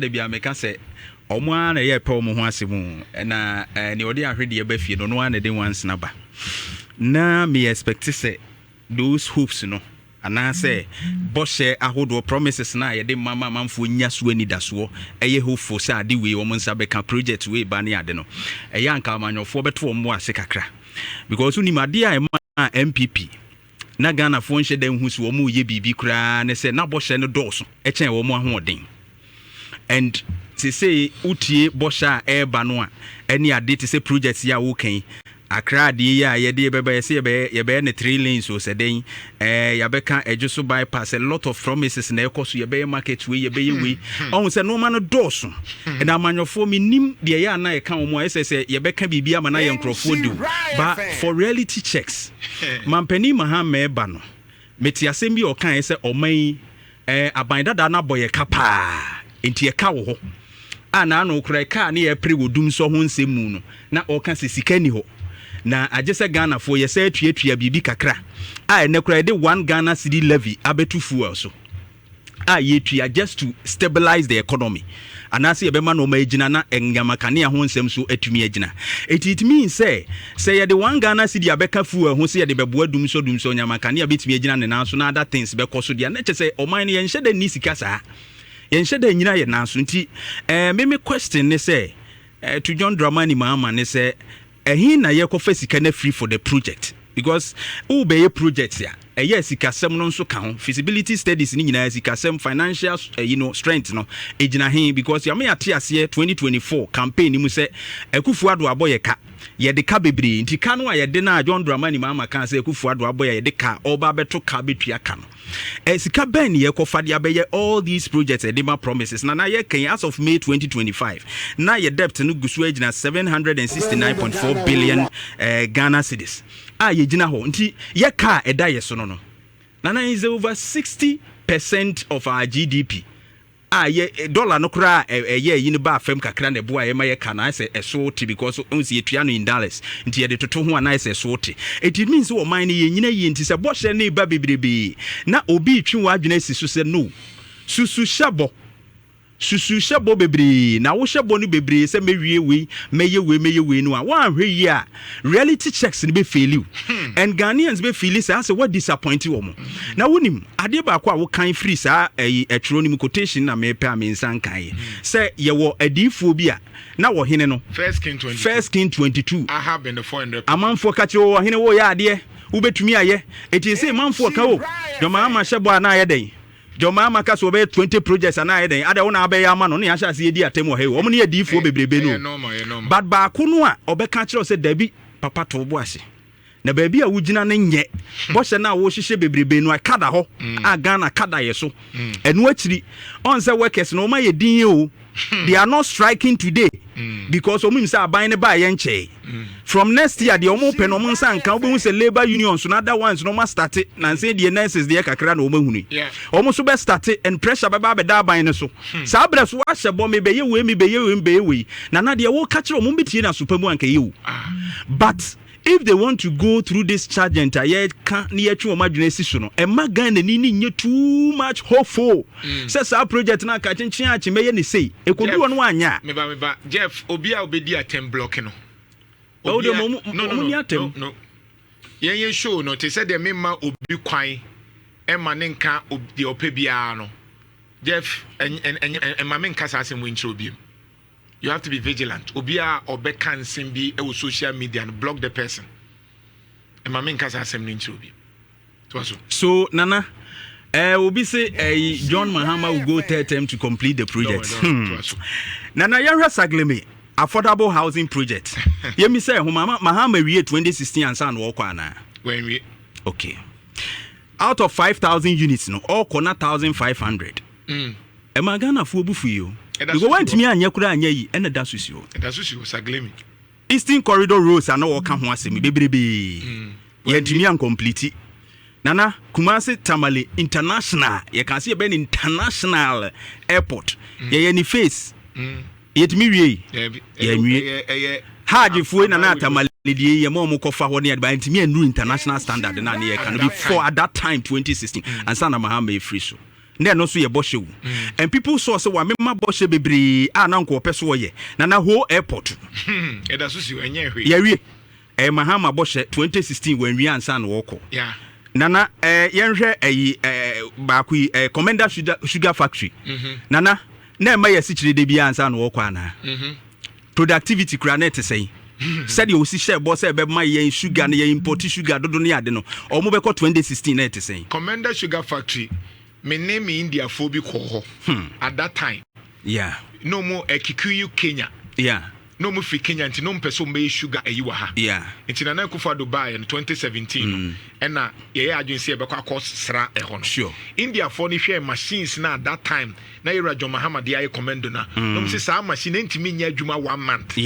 de bia meka say omo na ye pe omo ho asemu na ne odi ahwede ye ba fie no no na de once na ba na me expect say those hopes no ana say boshe ahodo promises na ye de mama manfo nya so ani daso eye hopeful say ade we omo nsa be ka project we ba ne ade no eye anka amanyofo beto omo ase kakra because uni made a MPP na Ghana fo nhye dan hu so omo ye bibi kra ne say na boshe no doso e chen omo ahoden and say utie bosha eba no a any ade te say projects ya wo kan akra de ya ye de beba say ye be ne 3 lanes so say den ya be kan ejuso bypass a lot of promises na ekoso ye be market we ye be we on say no man doso and amanyofo mi nim de ya na ye kan omo say ye be kan bibia ma na ye nkrofo do but for reality checks mampani Mahama eba no meti asem bi o kan say oman aban dada na boye kapa enti e ka wo ho ana no kura ka na ye pre wodum so ho nsem mu no na o ka se sika ni ho na agese Ghana fo ye say tuatua bibi kakra a ene kura de 1 Ghana cedi levy abetu fuel so a ye tua just to stabilize the economy anase ye be ma no ma ejina na enyamakane ho nsem so atumi ejina it means say ye de 1 Ghana cedi abeka fuel ho say ye de beboa dum so enyamakane abetumi ejina ne na so na other things be koso dia na che say oman ye nhye de ni sika saa yensheda nyina ye nanso nti me question ne say to John Dramani Mahama ne say ehin na ye kofa sika na free for the project because who be project ya yes sikasem no nso ka ho feasibility studies ni nyina sikasem financial strength no ejina hin because ya me ate ase 2024 campaign ni mu say Akufo-Addo aboye ka ye de ka bebre nti ka no a ye de na John Dramani Mahama kan say Akufo-Addo aboye ye de ka oba beto ka betua ka no sika ben ye kofa de abeye all these projects edema promises na ye kan as of May 2025 na ye debt no gusu ejina 769.4 billion Ghana cedis ye gina ho nti ye ka eda ye so no nana is over 60% of our GDP ye dollar no kra ye yin ba fam kakra na bo ye ma ye kana say so ti because unsi etua no in dollars nti ye de toto ho ana say so ti it means wo man ye nyina ye nti say bo hye ne ba bebrebe na obi twi wa adwena sisu say no susu shabo bebre na wo shabo no bebre say mewie we meye we no a wan hwe yi a reality checks ni be fail you and Ghanaians be feel say what disappoint you mo na wonim ade ba kwa wo kan free sa acronym quotation na me pe amensan kan say ye wo adifo bi a na wo hene no First King 22 I have been the 400 amanfo ka che wo hene wo ya ade wo betumi aye eti say manfo ka wo do ma shabo ana aye den Joma maka so be 20 projects and I then ada wona be ama no na ya edi atemu he omo ne adifo bebrebe no but ba ko no a obeka kire say dabi papa to bo ase na ba bi a wugina ne nye bo hye na wo hyehye bebrebe no akada ho a Ghana kada ye so enu akiri on say workers no ma ye din o they are not striking today because omum say aban ne ba ye nche from next year the omo pen omo nsa nka obo say labor unions no other ones no ma start na say the nurses the kakra na omo hunu omo so be start and pressure be ba da aban ne so sa abra so wa hyebo me be ye we na de wo ka kire omo betie na supamu anka ye but if they want to go through this charge and I can't near to imagine no and Magan and Nini too much hopeful. Says our project now catching church may any say it could be one ya. Jeff Obia Obedia 10 blocking. Oh, no. Yen show no te said the memma obi kwan e manenka the opebiano. Jeff and mamen kasa asem winchi obi. You have to be vigilant. Obia or bekan simbi e social media and block the person. And my main case has some ninchobi. So Nana, Obi say John Mahama will go third term to complete the project. Nana Yara Sagleme, affordable housing project. Yemi say Mahama we 2016 and San Walkwana. When we out of 5,000 units, no, all corner 1,500. Am Ghana for you? You want me and Yakura and Ye and that's with you. That's what you was a Eastern Corridor roads are no come once me, baby. Yet me and complete. Nana, Kumasi Tamale International. You can see a international airport. Ye any face. Yet me, hard if we Nana Tamale, ye momo kofa one year by me and new international standard and can be for at that time 2016 and Sana Mahama free so. no so ye boshe and people saw so wa mema boshe bebre na nko opeso ye na whole airport e da so si enye hwe ye wie Mahama boshe 2016 when we ansa na woko nana yenhwe baaku commander sugar factory nana na ma ye sikire de bia ansa na woko ana productivity kura na say said you see share boss be ma ye sugar na ye import sugar dodo ne ade no omo be ko 2016 na say commander sugar factory me name India phobi ko at that time no more Kikuyu Kenya no more free Kenya nti no person be sugar ayi wa ha nti na Kufa Dubai in 2017 and na ye agency e be kwa cost sra e ho no India for ni hwe machines na at that time na Ira John Mahama de ayi commando na no say sa machine ntimi nya adwuma 1 month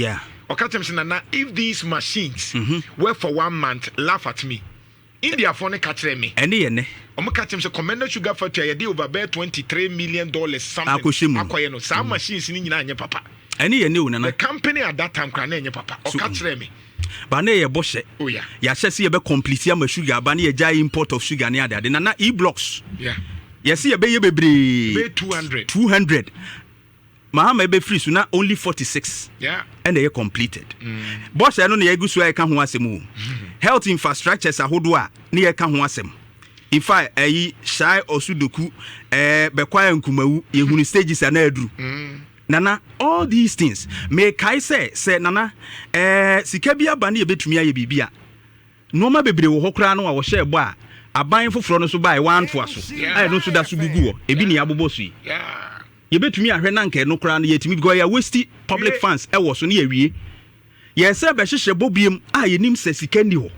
okatem say na if these machines work for 1 month laugh at me India for ne katre me ene omo katem say commander sugar factory dey over $23 million something akoye no sa machines ni nyina anye papa the company at that time kran enye papa o ka kire me ba na ye boshe ya hye ye be complete ya ma sugar ba na ye jai import of sugar ne ade na e-blocks yes ye be ye bebre 200 Mahama be free so na only 46 and they completed boshe no na ye gusu ya ka ho asem health infrastructures ahodo a na ye ka ho asem in fact shy osudoku be kwa nkumawu ye hunu stages na aduru Nana, all these things may kai say nana sika bia ba na yebetumi aye bibia no ma bebre wo hokra no wo share bo a aban foforo no so bai wan to aso ai no so da so gugu ebi ni abobo so yebetumi ahwe na nka no kra no yetimi because ya waste public funds e wo so na yawie ye se be hyehye bobiem a yenim se sika ni ho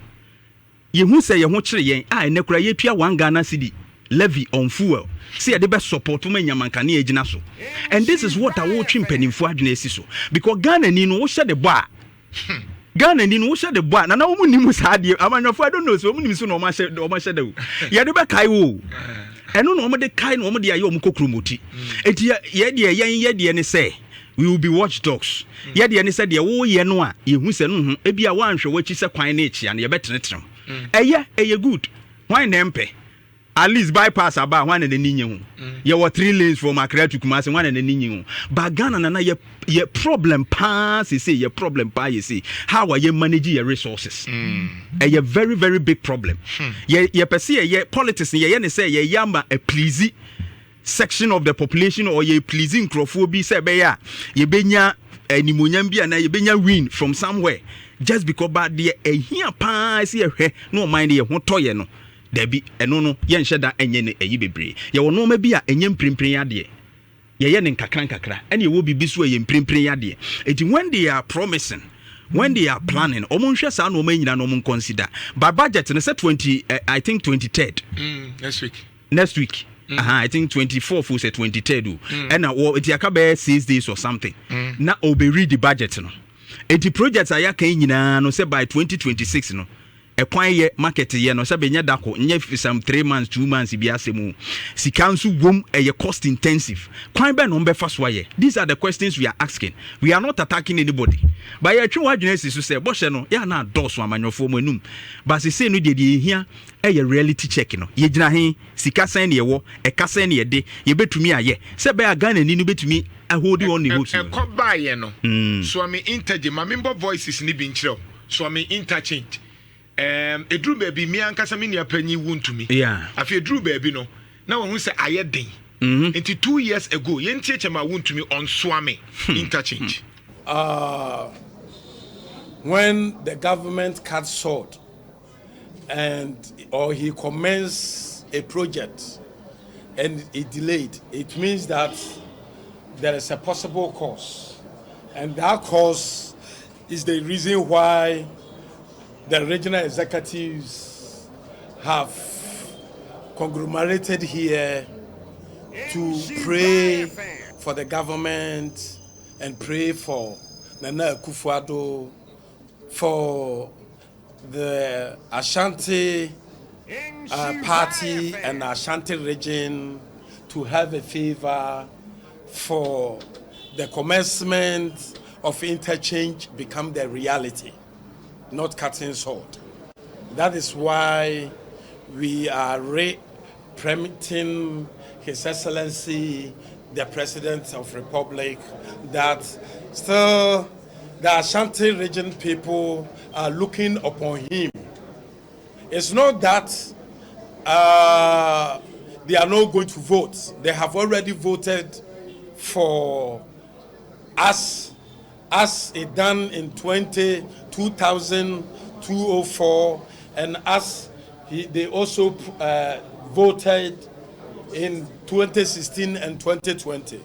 ye hu se ye ho kire yen a ne kra ye tua 1 Ghana cedi levy on fuel see the best support ma nyamanka na ejina so and this is what I will chimpanimfo adwena esi so because Ghana ni no wo hye de bo a Ghana ni no wo hye de bo a na wo munimu saade amanyofo I don't know so munimu so no ma hye de wo ye de be kai wo eno no mo de kai no mo de aye o mo kokromoti eti ye de ne say we will be watchdogs ye de ne say de wo ye no a ye hu se no hu e bia wanhwe wachi se kwan na echi na ye betenetrem eye good why na mpe at least bypass about one and the ninyu. You were 3 lanes from Accra to Kumasi, one and the ninyu. But Ghana na ye problem pass, you see, your problem pa, you see. How are you managing your resources? A very, very big problem. Ye perceive ye politics, ye say ye yamba a pleasing section of the population or ye pleasing crofobia, say beya, ye benya a pneumonia and ye benya win from somewhere. Just because bad dear a here pa, see a no mind ye won't toy no. Debi eno yen hye enye ne ayi bebre ye wono ma bi a enye mprimprin ade ye ne nkakran ene ye wo bibi so ye mprimprin ade eti when they are promising when they are planning omo hwe sa no ma nyina no mo consider by budget ne say 20 I think 23rd next week I think 24th for say 23rd and eti aka be 6 days or something na obe read the budget no eti projects aya kan nyina no say by 2026 no ekwan ye market ye no se benya dako nye some 3 months 2 months bi asemu sikansu wom ye cost intensive kwan be no be faso ye. These are the questions we are asking. We are not attacking anybody but ye twe wadwene sisu se bo hye no ya na doso amanyofo mu anum but se no de hia ye reality check no ye gina he sika san ne ye wo eka san ne ye de ye betumi aye se be Ghana ni no betumi hold on the hopes e ko ba ye no so am interge ma member voices ni bi nkyerɛ so am interchange edru baby me ankasa me nia panyi wuntumi afi edru baby no na wo hu se ayeden into 2 years ago yentie chema wuntumi on swame interchange when the government cut short or he commenced a project and it delayed, it means that there is a possible cause, and that cause is the reason why the regional executives have conglomerated here to pray for the government and pray for Nana Akufo-Addo, for the Ashanti party and Ashanti region to have a favor for the commencement of interchange become the reality, not cutting short. That is why we are permitting His Excellency, the President of Republic, that still the Ashanti region people are looking upon him. It's not that they are not going to vote. They have already voted for us, as it done in 2004, and as they also voted in 2016 and 2020.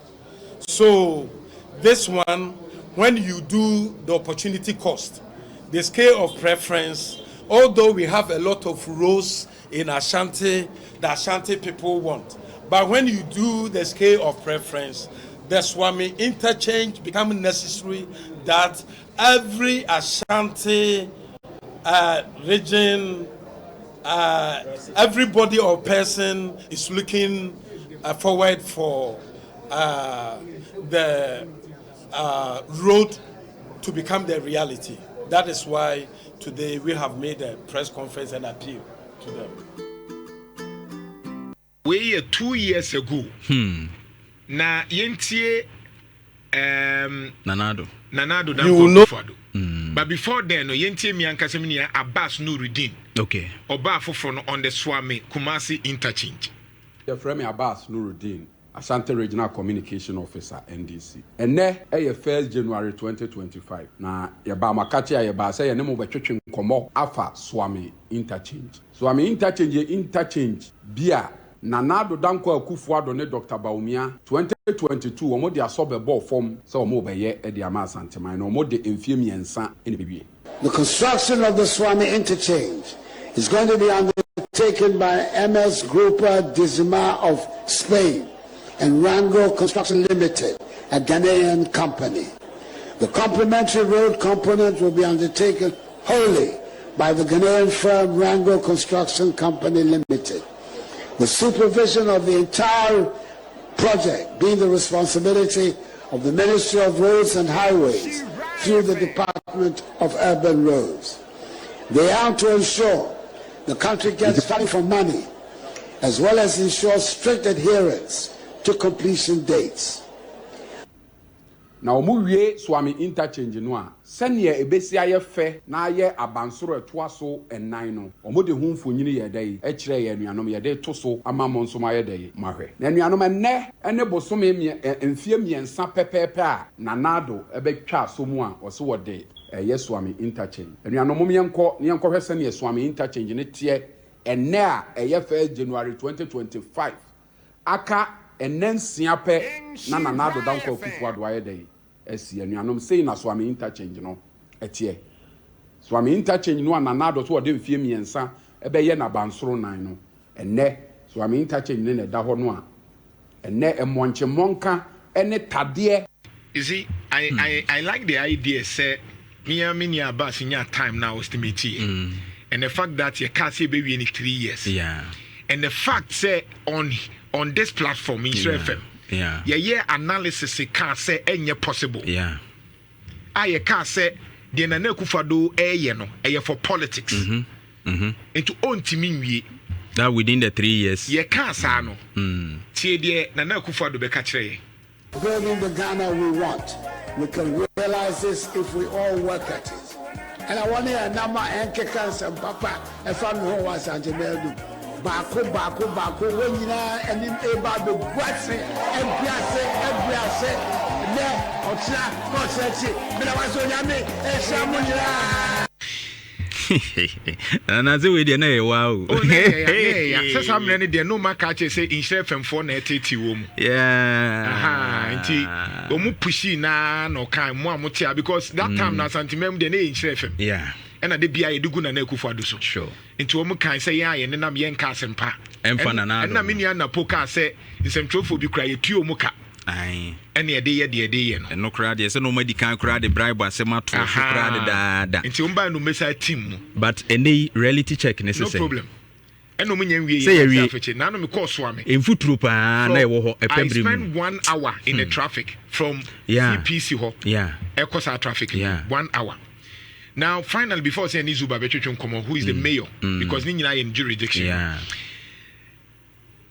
So this one, when you do the opportunity cost, the scale of preference, although we have a lot of roles in Ashanti, the Ashanti people want, but when you do the scale of preference, the Swami interchange becomes necessary, that every Ashanti region, everybody or person is looking forward for the road to become the reality. That is why today we have made a press conference and appeal to them. We are 2 years ago. Na yentie Nanado you know. But before then, no yentie mi ankaseminia Abbas Nuruddin. Okay. Oba foforo on the Swami Kumasi interchange. The friend Abbas Nuruddin, Ashanti Regional Communication Officer, NDC. And ne 1st January 2025. Na yaba makachi ya yaba say nemo betwetwe nkomo afa Swami interchange. Swami interchange bia Nanado Danko Akufuado ne Dr. Baumia 2022 omo de asobe ball form so omo beye e de ama Asante man omo de emfie miensa ene bibie. The construction of the Swami interchange is going to be undertaken by MS Grupa Dizima of Spain and Rango Construction Limited, a Ghanaian company. The complementary road component will be undertaken wholly by the Ghanaian firm Rango Construction Company Limited. The supervision of the entire project being the responsibility of the Ministry of Roads and Highways through the Department of Urban Roads. They are to ensure the country gets value for money, as well as ensure strict adherence to completion dates. Now omuwie Swami interchange no a sene ebesi aye fe na aye abansoro etoaso enan no omode hu mfonyini ye dai e kire ye anuanom ye dai toso ama monso ma ye dai mahwe na anuanom ene bosome mfie miensa pepepe a nanado ebetwa so mu a ose wode ye Swami interchange anuanom yenko hwese ne Swami interchange ne tie ene a ye 1st January 2025 aka enensia pe na nanado Danko Akufuado aye dai esi anuanom sei na Swami interchange no etie Swami interchange no nanado so wode mfie miensa ebe ye na bansoro nan no enne Swami interchange ne na da ho no a enne emonche monka ene tade. You see, I like the idea say me Abbas in your time now estimate and the fact that you can't say baby in 3 years. Yeah. And the fact say on this platform in FM. Yeah. Yeah, analysis can't say any possible. Yeah. I can't say the Nana Akufo-Addo no for politics. Into own team that within the 3 years. Yeah, can't say no. See the Nana Akufo-Addo be catch. Building the Ghana we want. We can realize this if we all work at it. And I want to hear Nama and Kekans and Papa and Fan Ho was Antimeldu. Baku, when you know, and in about the what's it, every asset, there, or snap, or sexy, but I was on Yami, and someone. And as we did know, wow. Yeah. So some many there no man catch say in chef and for net wom. Yeah. Inti omu pushi na no kan mo amotia because that time na santimem de na in chef. Yeah. And I did be a dugu na Akufo-Addo so. Sure. Into omu kan say ya ye nam yen ka sempa. Emfa na na. And na mini na poka say nsentwofo bi kra ye tuo mu ka. Aye. And ye de no. And no crowd, yes, no medical crowd, the bribe was a matter of crowd. Until umba no mesa team. But any reality check necessary. No problem. And no we say we now no me call Swami. In foot trooper, I spend 1 hour in the traffic from CPC ho. Yeah. Ekosa traffic. Yeah. 1 hour. Now, finally, before saying Nizuba Betchum Komo, who is the mayor, because Nhyira in jurisdiction. Yeah.